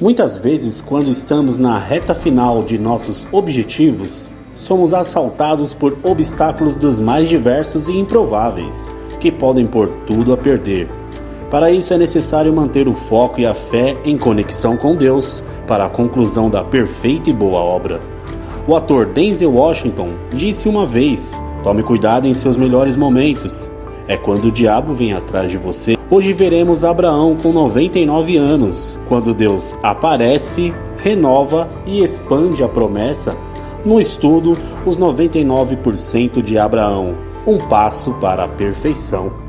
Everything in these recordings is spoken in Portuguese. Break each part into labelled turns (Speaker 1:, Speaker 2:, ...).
Speaker 1: Muitas vezes, quando estamos na reta final de nossos objetivos, somos assaltados por obstáculos dos mais diversos e improváveis, que podem pôr tudo a perder. Para isso é necessário manter o foco e a fé em conexão com Deus, para a conclusão da perfeita e boa obra. O ator Denzel Washington disse uma vez: tome cuidado em seus melhores momentos. É quando o diabo vem atrás de você. Hoje veremos Abraão com 99 anos, quando Deus aparece, renova e expande a promessa. No estudo, os 99% de Abraão, um passo para a perfeição.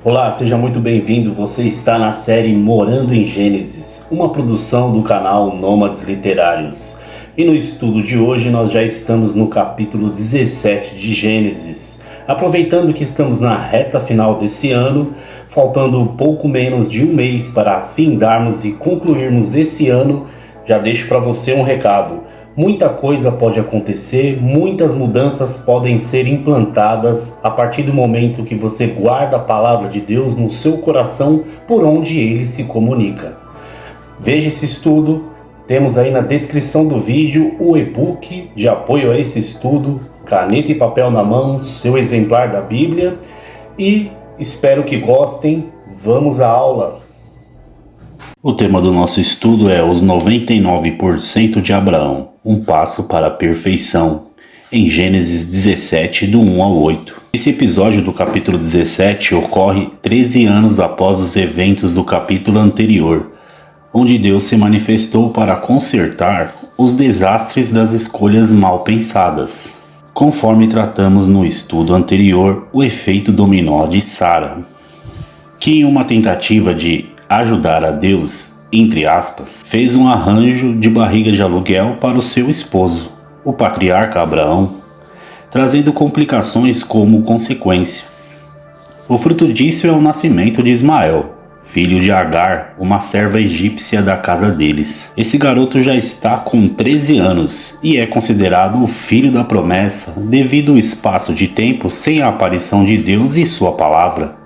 Speaker 1: Olá, seja muito bem-vindo. Você está na série Morando em Gênesis, uma produção do canal Nômades Literários. E no estudo de hoje nós já estamos no capítulo 17 de Gênesis. Aproveitando que estamos na reta final desse ano, faltando pouco menos de um mês para findarmos e concluirmos esse ano, já deixo para você um recado. Muita coisa pode acontecer, muitas mudanças podem ser implantadas a partir do momento que você guarda a palavra de Deus no seu coração por onde ele se comunica. Veja esse estudo, temos aí na descrição do vídeo o e-book de apoio a esse estudo, caneta e papel na mão, seu exemplar da Bíblia e espero que gostem. Vamos à aula! O tema do nosso estudo é os 99% de Abraão, um passo para a perfeição, em Gênesis 17, do 1 ao 8. Esse episódio do capítulo 17 ocorre 13 anos após os eventos do capítulo anterior, onde Deus se manifestou para consertar os desastres das escolhas mal pensadas. Conforme tratamos no estudo anterior, o efeito dominó de Sara, que em uma tentativa de ajudar a Deus, entre aspas, fez um arranjo de barriga de aluguel para o seu esposo, o patriarca Abraão, trazendo complicações como consequência. O fruto disso é o nascimento de Ismael, filho de Agar, uma serva egípcia da casa deles. Esse garoto já está com 13 anos e é considerado o filho da promessa devido ao espaço de tempo sem a aparição de Deus e sua palavra.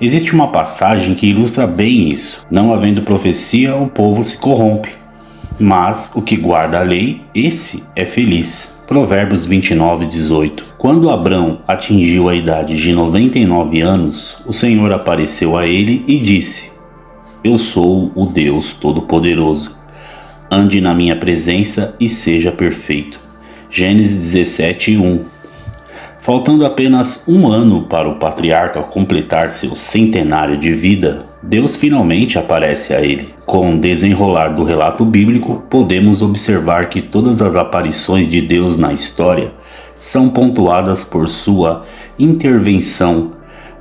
Speaker 1: Existe uma passagem que ilustra bem isso. Não havendo profecia, o povo se corrompe. Mas o que guarda a lei, esse é feliz. Provérbios 29, 18. Quando Abrão atingiu a idade de 99 anos, o Senhor apareceu a ele e disse: Eu sou o Deus Todo-Poderoso. Ande na minha presença e seja perfeito. Gênesis 17, 1. Faltando apenas um ano para o patriarca completar seu centenário de vida, Deus finalmente aparece a ele. Com o desenrolar do relato bíblico, podemos observar que todas as aparições de Deus na história são pontuadas por sua intervenção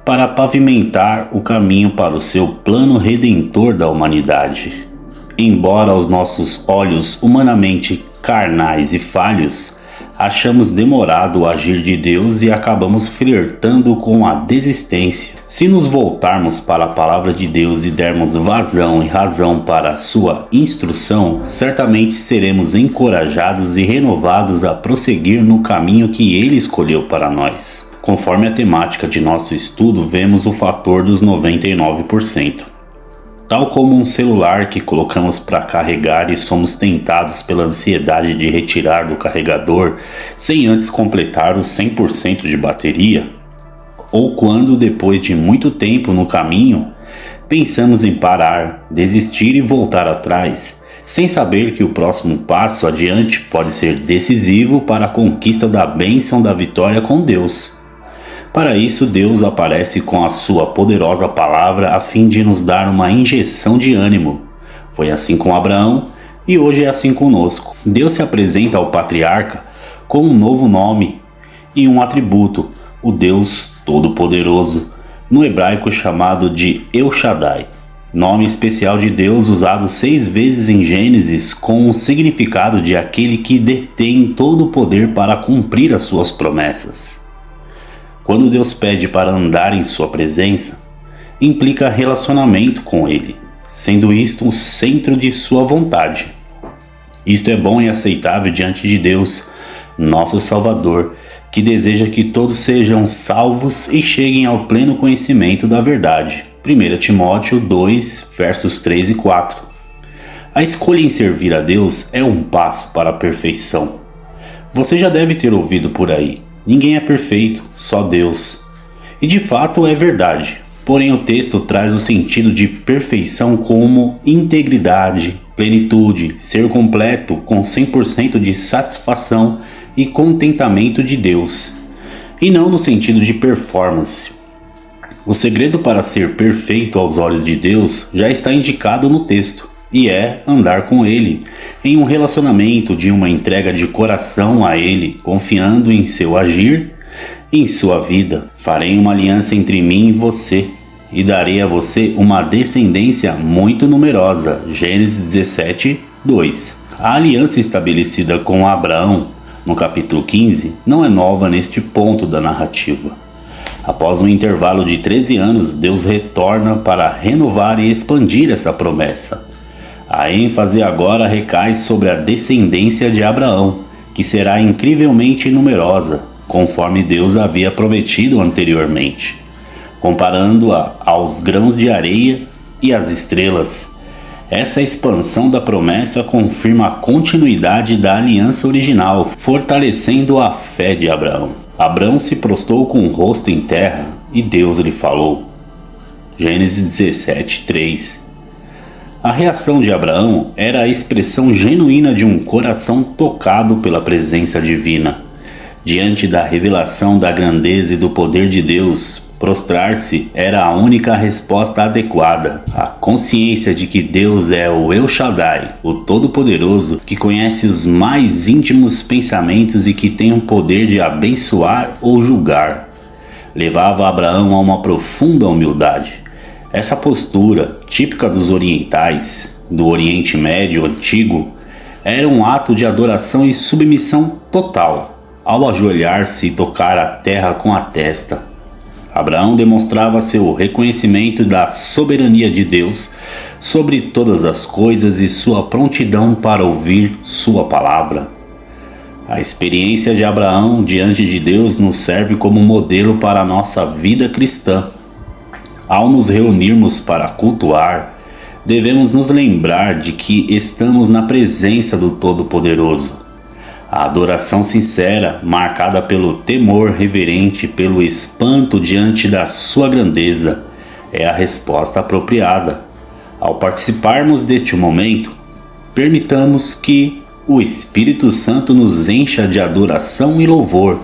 Speaker 1: para pavimentar o caminho para o seu plano redentor da humanidade. Embora aos nossos olhos humanamente carnais e falhos, achamos demorado o agir de Deus e acabamos flertando com a desistência. Se nos voltarmos para a palavra de Deus e dermos vazão e razão para a sua instrução, certamente seremos encorajados e renovados a prosseguir no caminho que Ele escolheu para nós. Conforme a temática de nosso estudo, vemos o fator dos 99%. Tal como um celular que colocamos para carregar e somos tentados pela ansiedade de retirar do carregador sem antes completar os 100% de bateria, ou quando depois de muito tempo no caminho, pensamos em parar, desistir e voltar atrás, sem saber que o próximo passo adiante pode ser decisivo para a conquista da bênção da vitória com Deus. Para isso, Deus aparece com a sua poderosa palavra a fim de nos dar uma injeção de ânimo. Foi assim com Abraão e hoje é assim conosco. Deus se apresenta ao patriarca com um novo nome e um atributo, o Deus Todo-Poderoso, no hebraico chamado de El Shaddai, nome especial de Deus usado 6 vezes em Gênesis com o significado de aquele que detém todo o poder para cumprir as suas promessas. Quando Deus pede para andar em sua presença, implica relacionamento com Ele, sendo isto o centro de sua vontade. Isto é bom e aceitável diante de Deus, nosso Salvador, que deseja que todos sejam salvos e cheguem ao pleno conhecimento da verdade. 1 Timóteo 2, versos 3 e 4. A escolha em servir a Deus é um passo para a perfeição. Você já deve ter ouvido por aí: ninguém é perfeito, só Deus. E de fato é verdade, porém o texto traz o sentido de perfeição como integridade, plenitude, ser completo com 100% de satisfação e contentamento de Deus, e não no sentido de performance. O segredo para ser perfeito aos olhos de Deus já está indicado no texto, e é andar com Ele, em um relacionamento de uma entrega de coração a Ele, confiando em seu agir, em sua vida. Farei uma aliança entre mim e você, e darei a você uma descendência muito numerosa. Gênesis 17, 2. A aliança estabelecida com Abraão, no capítulo 15, não é nova neste ponto da narrativa. Após um intervalo de 13 anos, Deus retorna para renovar e expandir essa promessa. A ênfase agora recai sobre a descendência de Abraão, que será incrivelmente numerosa, conforme Deus havia prometido anteriormente, comparando-a aos grãos de areia e às estrelas. Essa expansão da promessa confirma a continuidade da aliança original, fortalecendo a fé de Abraão. Abraão se prostrou com o rosto em terra e Deus lhe falou. Gênesis 17, 3. A reação de Abraão era a expressão genuína de um coração tocado pela presença divina. Diante da revelação da grandeza e do poder de Deus, prostrar-se era a única resposta adequada. A consciência de que Deus é o El Shaddai, o Todo-Poderoso, que conhece os mais íntimos pensamentos e que tem o poder de abençoar ou julgar, levava Abraão a uma profunda humildade. Essa postura, típica dos orientais, do Oriente Médio antigo, era um ato de adoração e submissão total, ao ajoelhar-se e tocar a terra com a testa. Abraão demonstrava seu reconhecimento da soberania de Deus sobre todas as coisas e sua prontidão para ouvir sua palavra. A experiência de Abraão diante de Deus nos serve como modelo para a nossa vida cristã. Ao nos reunirmos para cultuar, devemos nos lembrar de que estamos na presença do Todo-Poderoso. A adoração sincera, marcada pelo temor reverente, pelo espanto diante da sua grandeza, é a resposta apropriada. Ao participarmos deste momento, permitamos que o Espírito Santo nos encha de adoração e louvor,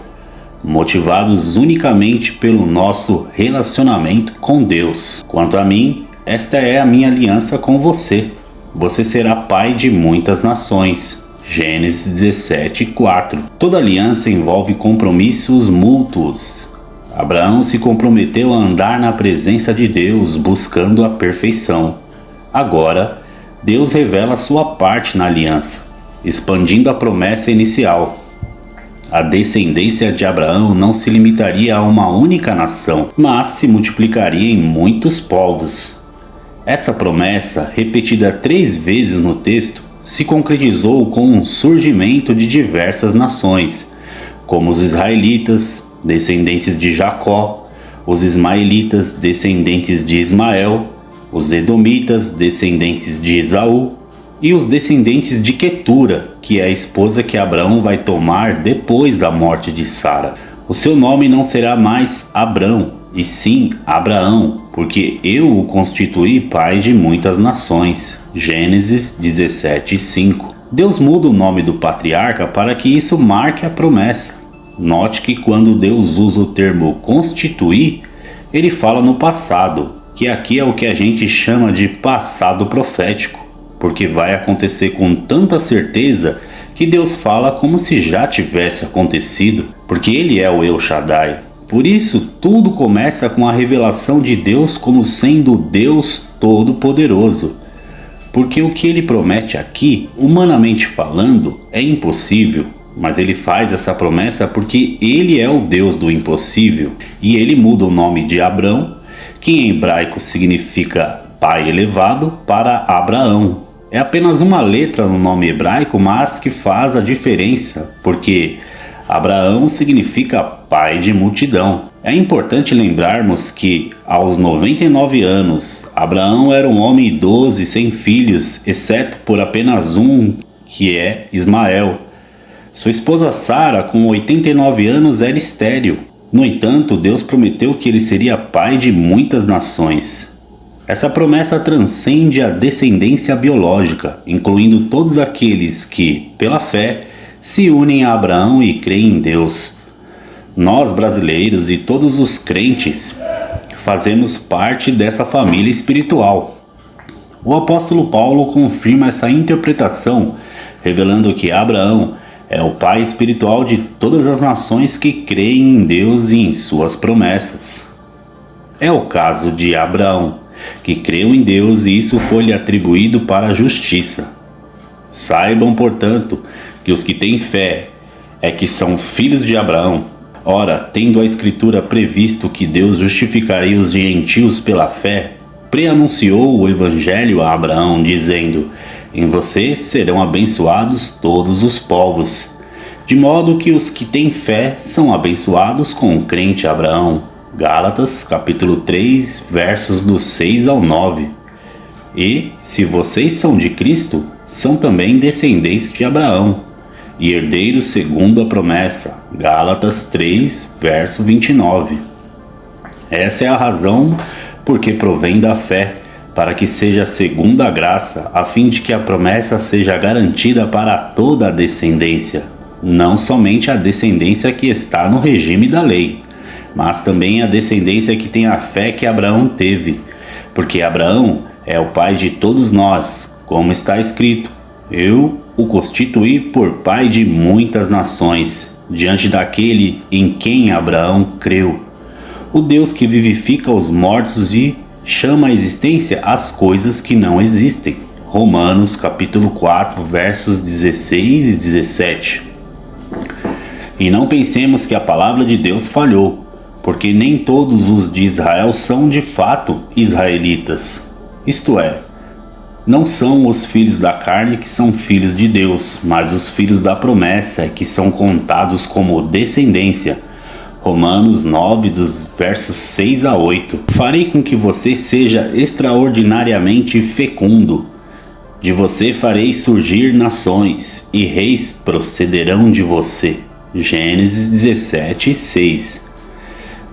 Speaker 1: motivados unicamente pelo nosso relacionamento com Deus. Quanto a mim, esta é a minha aliança com você. Você será pai de muitas nações. Gênesis 17, 4. Toda aliança envolve compromissos mútuos. Abraão se comprometeu a andar na presença de Deus, buscando a perfeição. Agora, Deus revela sua parte na aliança, expandindo a promessa inicial. A descendência de Abraão não se limitaria a uma única nação, mas se multiplicaria em muitos povos. Essa promessa, repetida 3 vezes no texto, se concretizou com o surgimento de diversas nações, como os israelitas, descendentes de Jacó, os ismaelitas, descendentes de Ismael, os edomitas, descendentes de Esaú, e os descendentes de Quetura, que é a esposa que Abraão vai tomar depois da morte de Sara. O seu nome não será mais Abrão, e sim Abraão, porque eu o constituí pai de muitas nações. Gênesis 17, 5. Deus muda o nome do patriarca para que isso marque a promessa. Note que quando Deus usa o termo constituir, ele fala no passado, que aqui é o que a gente chama de passado profético, porque vai acontecer com tanta certeza que Deus fala como se já tivesse acontecido, porque Ele é o El Shaddai. Por isso, tudo começa com a revelação de Deus como sendo Deus Todo-Poderoso. Porque o que Ele promete aqui, humanamente falando, é impossível, mas Ele faz essa promessa porque Ele é o Deus do impossível, e Ele muda o nome de Abrão, que em hebraico significa pai elevado, para Abraão. É apenas uma letra no nome hebraico, mas que faz a diferença, porque Abraão significa pai de multidão. É importante lembrarmos que, aos 99 anos, Abraão era um homem idoso e sem filhos, exceto por apenas um, que é Ismael. Sua esposa Sara, com 89 anos, era estéril. No entanto, Deus prometeu que ele seria pai de muitas nações. Essa promessa transcende a descendência biológica, incluindo todos aqueles que, pela fé, se unem a Abraão e creem em Deus. Nós, brasileiros e todos os crentes, fazemos parte dessa família espiritual. O apóstolo Paulo confirma essa interpretação, revelando que Abraão é o pai espiritual de todas as nações que creem em Deus e em suas promessas. É o caso de Abraão, que creu em Deus e isso foi-lhe atribuído para a justiça. Saibam, portanto, que os que têm fé é que são filhos de Abraão. Ora, tendo a Escritura previsto que Deus justificaria os gentios pela fé, preanunciou o Evangelho a Abraão, dizendo: em você serão abençoados todos os povos. De modo que os que têm fé são abençoados com o crente Abraão. Gálatas, capítulo 3, versos do 6 ao 9. E, se vocês são de Cristo, são também descendentes de Abraão, e herdeiros segundo a promessa. Gálatas 3, verso 29. Essa é a razão porque provém da fé, para que seja segundo a graça, a fim de que a promessa seja garantida para toda a descendência, não somente a descendência que está no regime da lei, mas também a descendência que tem a fé que Abraão teve, porque Abraão é o pai de todos nós, como está escrito: eu o constituí por pai de muitas nações, diante daquele em quem Abraão creu, o Deus que vivifica os mortos e chama à existência as coisas que não existem. Romanos capítulo 4, versos 16 e 17. E não pensemos que a palavra de Deus falhou, porque nem todos os de Israel são de fato israelitas. Isto é, não são os filhos da carne que são filhos de Deus, mas os filhos da promessa que são contados como descendência. Romanos 9, dos versos 6 a 8. Farei com que você seja extraordinariamente fecundo. De você farei surgir nações, e reis procederão de você. Gênesis 17, 6.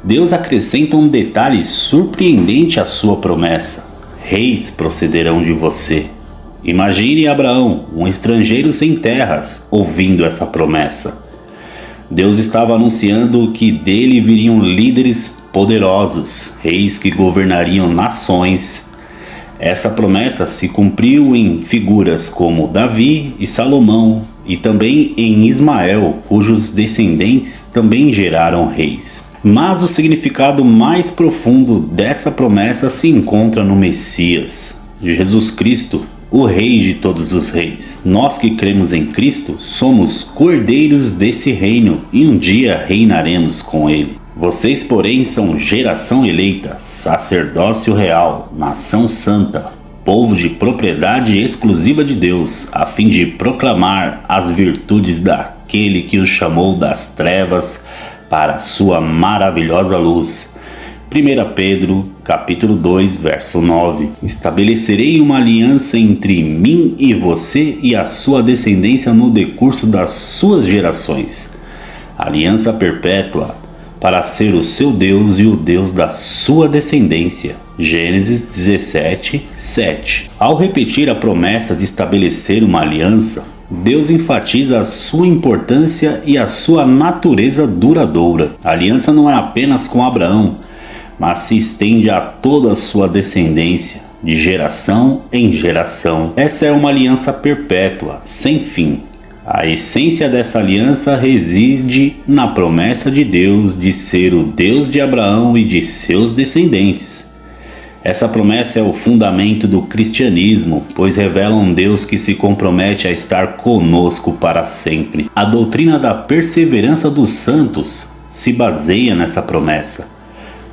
Speaker 1: Deus acrescenta um detalhe surpreendente à sua promessa: reis procederão de você. Imagine Abraão, um estrangeiro sem terras, ouvindo essa promessa. Deus estava anunciando que dele viriam líderes poderosos, reis que governariam nações. Essa promessa se cumpriu em figuras como Davi e Salomão, e também em Ismael, cujos descendentes também geraram reis. Mas o significado mais profundo dessa promessa se encontra no Messias, Jesus Cristo, o Rei de todos os reis. Nós que cremos em Cristo somos cordeiros desse reino e um dia reinaremos com ele. Vocês, porém, são geração eleita, sacerdócio real, nação santa, povo de propriedade exclusiva de Deus, a fim de proclamar as virtudes daquele que os chamou das trevas para a sua maravilhosa luz. 1 Pedro, capítulo 2, verso 9. Estabelecerei uma aliança entre mim e você e a sua descendência no decurso das suas gerações. Aliança perpétua, para ser o seu Deus e o Deus da sua descendência. Gênesis 17, 7. Ao repetir a promessa de estabelecer uma aliança, Deus enfatiza a sua importância e a sua natureza duradoura. A aliança não é apenas com Abraão, mas se estende a toda a sua descendência, de geração em geração. Essa é uma aliança perpétua, sem fim. A essência dessa aliança reside na promessa de Deus de ser o Deus de Abraão e de seus descendentes. Essa promessa é o fundamento do cristianismo, pois revela um Deus que se compromete a estar conosco para sempre. A doutrina da perseverança dos santos se baseia nessa promessa.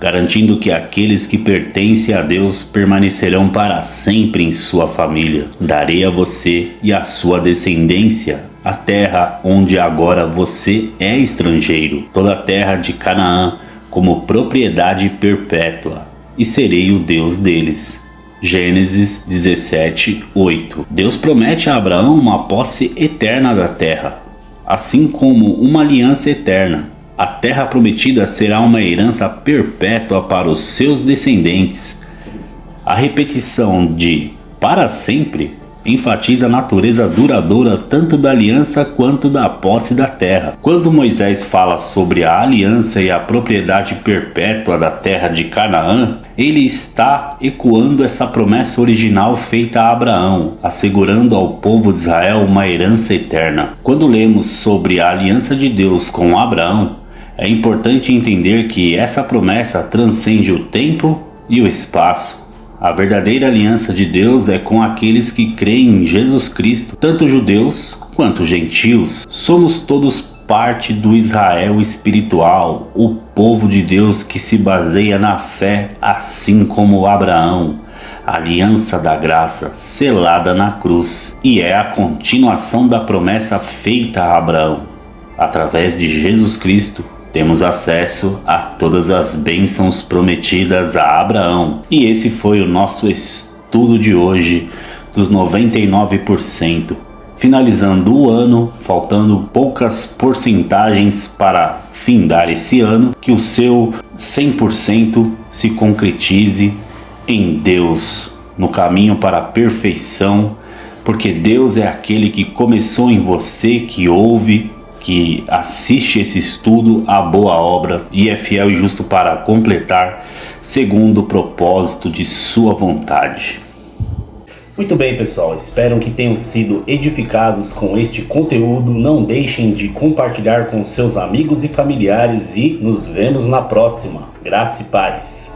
Speaker 1: garantindo que aqueles que pertencem a Deus permanecerão para sempre em sua família. Darei a você e à sua descendência a terra onde agora você é estrangeiro, toda a terra de Canaã como propriedade perpétua, e serei o Deus deles. Gênesis 17:8. Deus promete a Abraão uma posse eterna da terra, assim como uma aliança eterna. A terra prometida será uma herança perpétua para os seus descendentes. A repetição de para sempre enfatiza a natureza duradoura tanto da aliança quanto da posse da terra. Quando Moisés fala sobre a aliança e a propriedade perpétua da terra de Canaã, ele está ecoando essa promessa original feita a Abraão, assegurando ao povo de Israel uma herança eterna. Quando lemos sobre a aliança de Deus com Abraão, é importante entender que essa promessa transcende o tempo e o espaço. A verdadeira aliança de Deus é com aqueles que creem em Jesus Cristo, tanto judeus quanto gentios. Somos todos parte do Israel espiritual, o povo de Deus que se baseia na fé, assim como Abraão. A aliança da graça selada na cruz, e é a continuação da promessa feita a Abraão. Através de Jesus Cristo, temos acesso a todas as bênçãos prometidas a Abraão. E esse foi o nosso estudo de hoje dos 99%. Finalizando o ano, faltando poucas porcentagens para findar esse ano, que o seu 100% se concretize em Deus, no caminho para a perfeição, porque Deus é aquele que começou em você, que ouve, que assiste esse estudo, a boa obra, e é fiel e justo para completar segundo o propósito de sua vontade. Muito bem, pessoal, espero que tenham sido edificados com este conteúdo. Não deixem de compartilhar com seus amigos e familiares e nos vemos na próxima. Graça e paz.